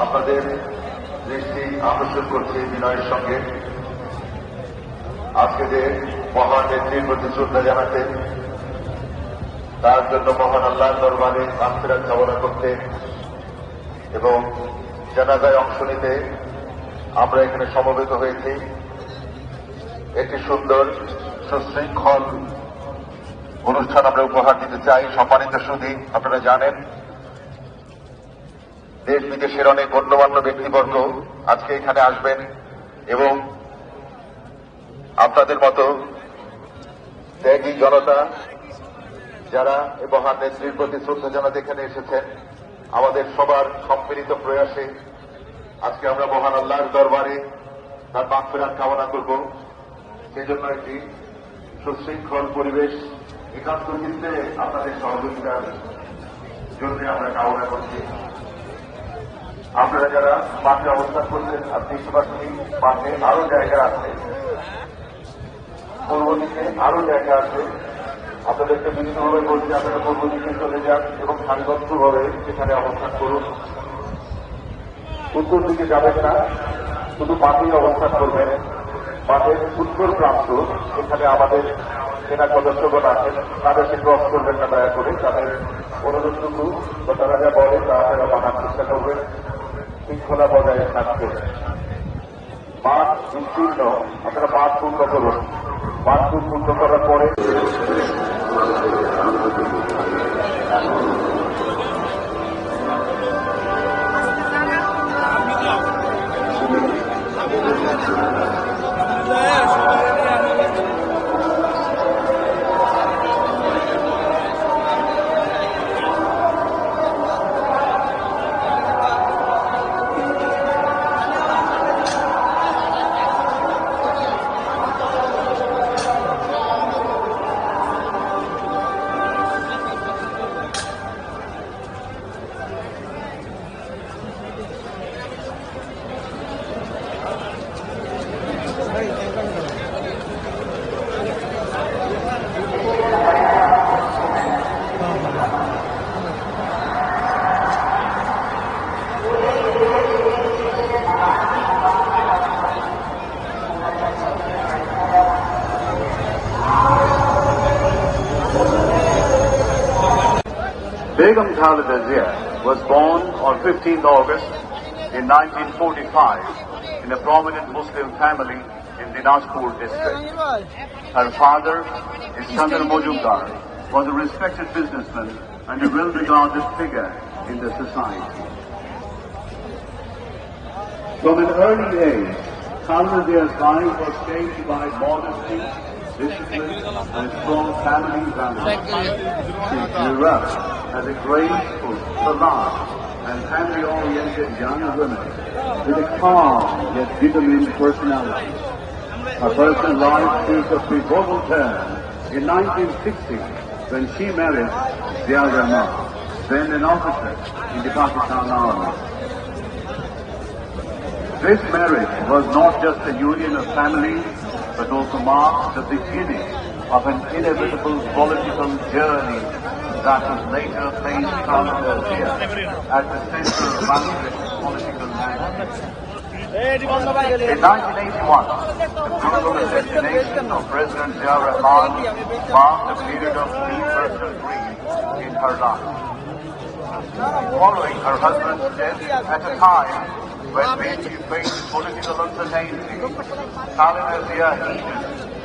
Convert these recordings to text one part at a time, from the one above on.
আপনাদের দৃষ্টি আকর্ষণ করছে বিনয়ের সঙ্গে আজকে যে মহান নেত্রীর প্রতি শ্রদ্ধা জানাতে, তার জন্য মহান আল্লাহর দরবারে মাগফিরাত কামনা করতে এবং জানাজায় অংশ নিতে আমরা এখানে সমবেত হয়েছি। একটি সুন্দর সুশৃঙ্খল অনুষ্ঠান আমরা উপহার দিতে চাই। সম্মানিত সুধী, আপনারা জানেন দেশ বিদেশের অনেক গণ্যমান্য ব্যক্তিবর্গ আজকে এখানে আসবেন এবং আপনাদের মতো ত্যাগী জনতা যারা এই মহান নেত্রীর প্রতি শ্রদ্ধা জানাতে এখানে এসেছেন, আমাদের সবার সম্মিলিত প্রয়াসে আজকে আমরা মহান আল্লাহর দরবারে তার মাগফিরাত কামনা করব। সেই জন্য একটি সুশৃঙ্খল পরিবেশ একান্ত চিত্তে আপনাদের সহযোগিতার জন্য আমরা কামনা করছি। আপনারা যারা মাঠে অবস্থান করছেন, আপনি পাচ্ছি মাঠে আরো জায়গা আছে, পূর্ব দিকে আরো জায়গা আছে। আপনাদেরকে বিভিন্নভাবে বলছি আপনারা পূর্ব দিকে চলে যান এবং সারিবদ্ধভাবে সেখানে অবস্থান করুন। উত্তর দিকে যাবেন না, শুধু মাঠেই অবস্থান করবেন। মাঠের উত্তর প্রান্ত এখানে আমাদের সেনা সদস্যগণ আছেন, তাদেরকে ক্রস করবেন না দয়া করে। তাদের অনুরোধটুকু বা তারা যা বলে তা আপনারা মানার চেষ্টা করবেন, শৃঙ্খলা বজায় থাকবে। মাঠ বিস্তীর্ণ, আপনারা মাঠ পূর্ণ করুন। মাঠ পূর্ণ করার পরে Begum Khalida Zia was born on 15th August in 1945 in a prominent Muslim family in Dinajpur district. Her father, Iskandar Mojumdar, was a respected businessman and a well-regarded figure in the society. From an early age, Khalida Zia's life was shaped by modesty, discipline, and strong family values. She grew up as a graceful, polite, and family-oriented young woman with a calm yet determined personality. Her personal life took a pivotal turn in 1960 when she married Zia Rahman, then an officer in the Pakistan Army. This marriage was not just a union of families, but also marked the beginning of an inevitable political journey that was later placed Khalida Zia at the center of Bangladesh's political landscape. In 1981, the brutal assassination of President Zia Rahman marked a period of deep personal grief in her life. Following her husband's death at a time when she faced political uncertainty, Khalida Zia heeded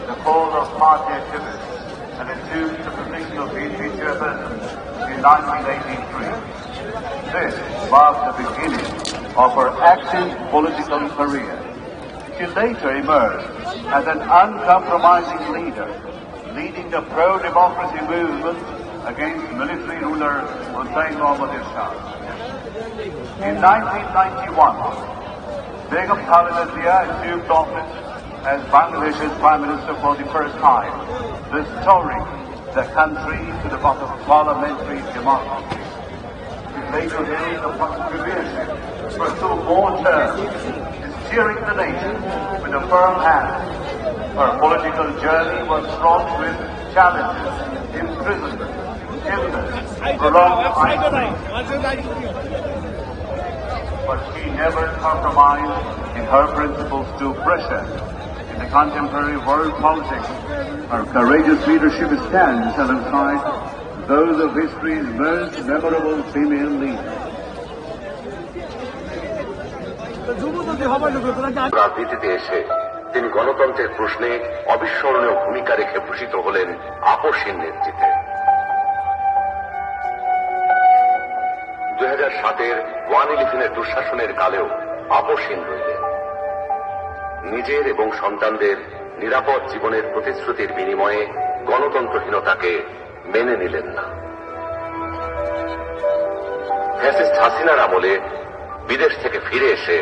the call of party activists and assumed the position of VP chairperson in 1983. This marked the beginning of her active political career. She later emerged as an uncompromising leader, leading the pro-democracy movement against military ruler Hussain Mohammad Ershad. In 1991, Begum Khalida Zia assumed office as Bangladesh's Prime Minister for the first time, restoring the country to the path of parliamentary democracy. She later held the premiership for 2 more terms, steering the nation with a firm hand. Her political journey was fraught with challenges, imprisonment, illness, prolonged isolation. but she never compromised in her principles to pressure. In the contemporary world politics, her courageous leadership stands alongside those of history's most memorable female leaders. রাজনীতিতে এসে তিনি গণতন্ত্রের প্রশ্নে অবিস্মরণীয় ভূমিকা রেখে ভূষিত হলেন আপসহীন নেতৃত্বে। 2007-এর 1/11-এর দুঃশাসনের কালেও আপসহীন রইলেন। নিজের এবং সন্তানদের নিরাপদ জীবনের প্রতিশ্রুতির বিনিময়ে গণতন্ত্রহীনতাকে মেনে নিলেন না। ফ্যাসিস্ট হাসিনার আমলে বিদেশ থেকে ফিরে এসে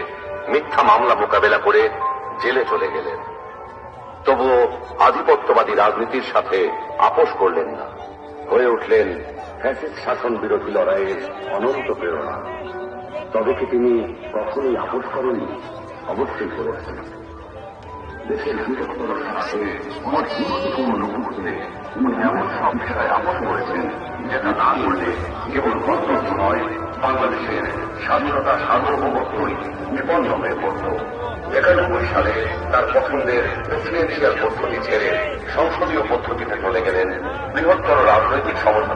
মিথ্যা মামলা মোকাবেলা করে জেলে চলে গেলেন। তবুও আধিপত্যবাদী রাজনীতির সাথে আপোষ করলেন না, হয়ে উঠলেন ফ্যাসিস্ট শাসন বিরোধী লড়াইয়ের অনন্ত প্রেরণা। তবে কি তিনি কখনোই আপোষ করেননি? অবশ্যই করেছেন। দেশের বৃহত্তর স্বার্থে আমার গুরুত্বপূর্ণ মুহূর্তে তিনি এমন সব বিষয়ে আপোষ করেছেন যেটা না করলে কেবল গণতন্ত্র নয়, বাংলাদেশের স্বাধীনতা সার্বভৌমত্বই বিপন্ন হয়ে পড়ত। 91 সালে তার পছন্দের প্রেসিডেন্সিয়াল পদ্ধতি ছেড়ে সংসদীয় পদ্ধতিতে চলে গেলেন বৃহত্তর রাজনৈতিক সমঝোতা